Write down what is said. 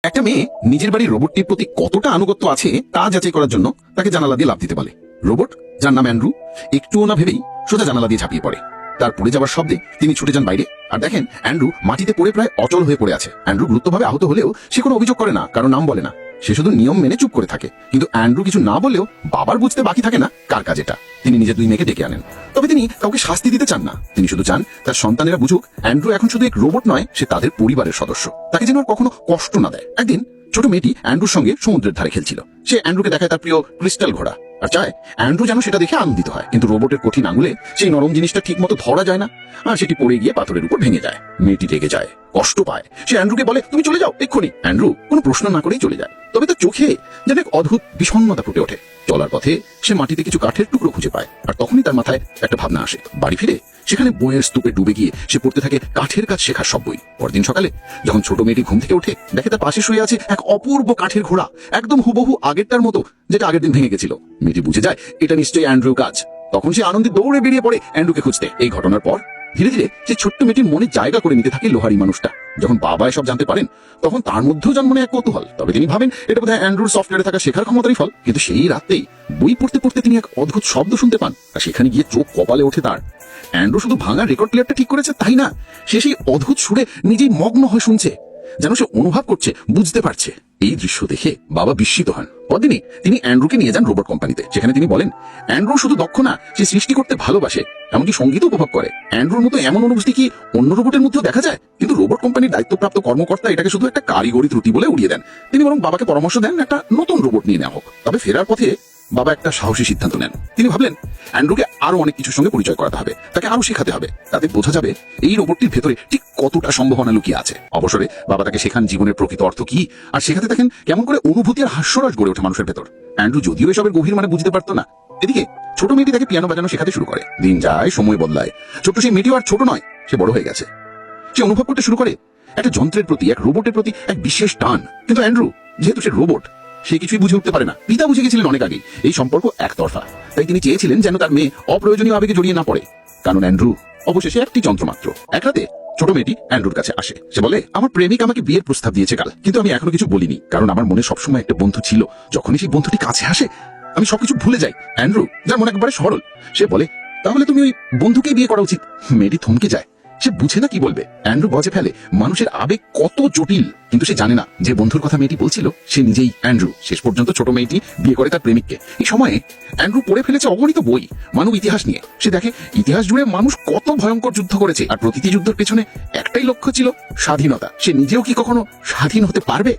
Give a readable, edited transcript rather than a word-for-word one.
একটা মেয়ে নিজের বাড়ির রোবটটির প্রতি কতটা আনুগত্য আছে তা যাচাই করার জন্য তাকে জানালা দিয়ে লাফ দিতে বলে। রোবট, যার নাম অ্যান্ড্রু, একটুও না ভেবেই সোজা জানালা দিয়ে ঝাঁপিয়ে পড়ে। তার পড়ে যাওয়ার শব্দে তিনি ছুটে যান বাইরে আর দেখেন অ্যান্ড্রু মাটিতে পড়ে প্রায় অচল হয়ে পড়ে আছে। অ্যান্ড্রু গুরুত্বভাবে আহত হলেও সে কোনো অভিযোগ করে না, কারো নাম বলে না। সে শুধু নিয়ম মেনে চুপ করে থাকে। কিন্তু অ্যান্ড্রু কিছু না বললেও বাবার বুঝতে বাকি থাকে না কার কাজ এটা। তিনি নিজের দুই মেয়েকে ডেকে আনেন, তবে তিনি কাউকে শাস্তি দিতে চান না। তিনি শুধু চান তার সন্তানেরা বুঝুক অ্যান্ড্রু এখন শুধু এক রোবট নয়, সে তাদের পরিবারের সদস্য। তাকে যেন আর কখনো কষ্ট না দেয়। একদিন ছোট মেয়েটি অ্যান্ড্রুর সঙ্গে সমুদ্রের ধারে খেলছিল। সে অ্যান্ড্রুকে দেখায় তার প্রিয় ক্রিস্টাল ঘোড়া আর চায় অ্যান্ড্রু যেন সেটা দেখে আনন্দিত হয়। কিন্তু রোবটের কঠিন আঙুলে সেই নরম জিনিসটা ঠিক মতো ধরা যায় না আর সেটি পড়ে গিয়ে পাথরের উপর ভেঙে যায়। মেয়েটি রেগে যায়, কষ্ট পায়। সে অ্যান্ড্রুকে বলে, তুমি চলে যাও এক্ষুনি। অ্যান্ড্রু কোনো প্রশ্ন না করেই চলে যায়। তবে তার চোখে যেন এক অদ্ভুত বিষণ্ণতা ফুটে ওঠে। চলার পথে সে মাটিতে কিছু কাঠের টুকরো খুঁজে পায় আর তখনই তার মাথায় একটা ভাবনা আসে। বাড়ি ফিরে সেখানে বইয়ের স্তূপে ডুবে গিয়ে সে পড়তে থাকে কাঠের কাজ শেখার সব বই। পরদিন সকালে যখন ছোট মেয়েটি ঘুম থেকে ওঠে, দেখে তার পাশে শুয়ে আছে এক অপূর্ব কাঠের ঘোড়া, একদম হুবহু আগেরটার মতো, যেটা আগের দিন ভেঙে গেছিল। মেয়েটি বুঝে যায় এটা নিশ্চয়ই অ্যান্ড্রুর কাজ। তখন সে আনন্দে দৌড়ে বেরিয়ে পড়ে অ্যান্ড্রুকে খুঁজতে। এই ঘটনার পর ধীরে ধীরে সে ছোট্ট মেয়েটির মনে জায়গা করে নিতে থাকে লোহারি মানুষটা। যখন বাবা এসব জানতে পারেন তখন তার মধ্যেও জন্ম নেয় এক কৌতূহল। তবে তিনি ভাবেন এটা বোধহয় অ্যান্ড্রুর সফটওয়্যারে থাকা শেখার ক্ষমতারই ফল। কিন্তু সেই রাতেই বই পড়তে পড়তে তিনি এক অদ্ভুত শব্দ শুনতে পান আর সেখানে গিয়ে চোখ কপালে ওঠে তার। অ্যান্ড্রু শুধু ভাঙা রেকর্ড প্লেয়ারটা ঠিক করেছে তাই না, সে সেই অদ্ভুত সুরে নিজেই মগ্ন হয়ে শুনছে, যেন সে অনুভব করছে, বুঝতে পারছে। এই দৃশ্য দেখে বাবা বিস্মিত হন। পরদিনে তিনি অ্যান্ড্রুকে নিয়ে যান রোবট কোম্পানিতে। সেখানে তিনি বলেন, অ্যান্ড্রু শুধু দক্ষ না, সে সৃষ্টি করতে ভালোবাসে, এমনকি সঙ্গীত উপভোগ করে। অ্যান্ড্রুর মতো এমন অনুভূতি কি অন্য রোবটের মধ্যেও দেখা যায়? কিন্তু রোবট কোম্পানির দায়িত্বপ্রাপ্ত কর্মকর্তা এটাকে শুধু একটা কারিগরি ত্রুটি বলে উড়িয়ে দেন। তিনি বরং বাবাকে পরামর্শ দেন একটা নতুন রোবট নিয়ে নেওয়া হোক। তবে ফেরার পথে বাবা একটা সাহসী সিদ্ধান্ত নেন। তিনি ভাবলেন অ্যান্ড্রুকে আরো অনেক কিছুর সঙ্গে পরিচয় করাতে হবে, তাকে আরো শেখাতে হবে। তাতে বোঝা যাবে এই রোবটটির ভেতরে ঠিক কতটা সম্ভাবনা লুকিয়ে আছে। অবসরে বাবা তাকে শেখান জীবনের প্রকৃত অর্থ কি, আর শেখাতে দেখেন কেমন করে অনুভূতি আর হাস্যরস গড়ে ওঠে মানুষের ভেতর। অ্যান্ড্রু যদিও এসবের গভীর মানে বুঝতে পারতো না। এদিকে ছোট মেয়েটি তাকে পিয়ানো বাজানো শেখাতে শুরু করে। দিন যায়, সময় বদলায়। ছোট্ট সেই মেয়েটিও আর ছোট নয়, সে বড় হয়ে গেছে। সে অনুভব করতে শুরু করে একটা যন্ত্রের প্রতি, এক রোবটের প্রতি এক বিশেষ টান। কিন্তু অ্যান্ড্রু যেহেতু সে রোবট, সে কিছুই বুঝে উঠতে পারে না। পিতা বুঝে গেছিলেন অনেক আগেই এই সম্পর্ক একতরফা। তাই তিনি চেয়েছিলেন যেন তার মেয়ে অপ্রয়োজনীয় আবেগে জড়িয়ে না পড়ে, কারণ অ্যান্ড্রু অবশেষে একটি যন্ত্র মাত্র। এক রাতে ছোট মেয়েটি অ্যান্ড্রুর কাছে আসে। সে বলে, আমার প্রেমিক আমাকে বিয়ের প্রস্তাব দিয়েছে কাল, কিন্তু আমি এখনো কিছু বলিনি, কারণ আমার মনে সবসময় একটা বন্ধু ছিল। যখনই সেই বন্ধুটি কাছে আসে আমি সবকিছু ভুলে যাই। অ্যান্ড্রু, যার মনে একবারে সরল, সে বলে, তাহলে তুমি ওই বন্ধুকেই বিয়ে করা উচিত। মেয়েটি থমকে যায়, সে বুঝে না কি বলবে। অ্যান্ড্রু বজে ফেলে মানুষের আবেগ কত জটিল, কিন্তু সে জানে না যে বন্ধুর কথা মেয়েটি বলছিল সে নিজেই অ্যান্ড্রু। শেষ পর্যন্ত ছোট মেয়েটি বিয়ে করে তার প্রেমিককে। এই সময়ে অ্যান্ড্রু পড়ে ফেলেছে অগণিত বই মানব ইতিহাস নিয়ে। সে দেখে ইতিহাস জুড়ে মানুষ কত ভয়ঙ্কর যুদ্ধ করেছে, আর প্রতিটি যুদ্ধের পেছনে একটাই লক্ষ্য ছিল স্বাধীনতা। সে নিজেও কি কখনো স্বাধীন হতে পারবে?